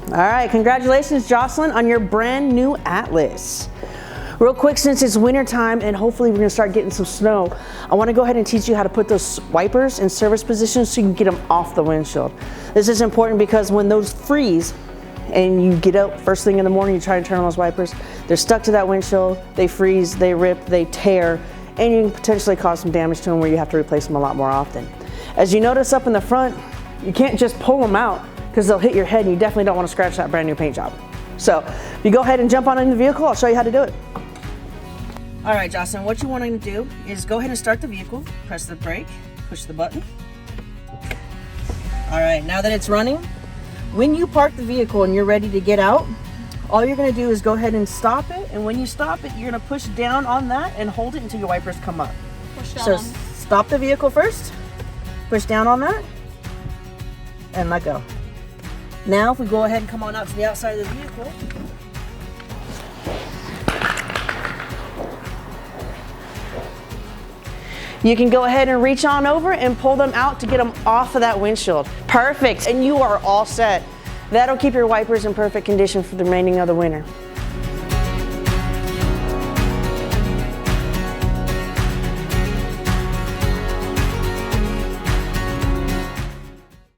All right, congratulations, Jocelyn, on your brand new Atlas. Real quick, since it's winter time and hopefully we're gonna start getting some snow, I wanna go ahead and teach you how to put those wipers in service position so you can get them off the windshield. This is important because when those freeze and you get up first thing in the morning, you try to turn on those wipers, they're stuck to that windshield, they freeze, they rip, they tear, and you can potentially cause some damage to them where you have to replace them a lot more often. As you notice up in the front, you can't just pull them out because they'll hit your head and you definitely don't want to scratch that brand new paint job. So if you go ahead and jump on in the vehicle, I'll show you how to do it. All right, Jocelyn, what you want to do is go ahead and start the vehicle, press the brake, push the button. All right, now that it's running, when you park the vehicle and you're ready to get out, all you're going to do is go ahead and stop it, and when you stop it, you're going to push down on that and hold it until your wipers come up. So stop the vehicle first, push down on that, and let go. Now if we go ahead and come on out to the outside of the vehicle, you can go ahead and reach on over and pull them out to get them off of that windshield. Perfect, and you are all set. That'll keep your wipers in perfect condition for the remaining of the winter.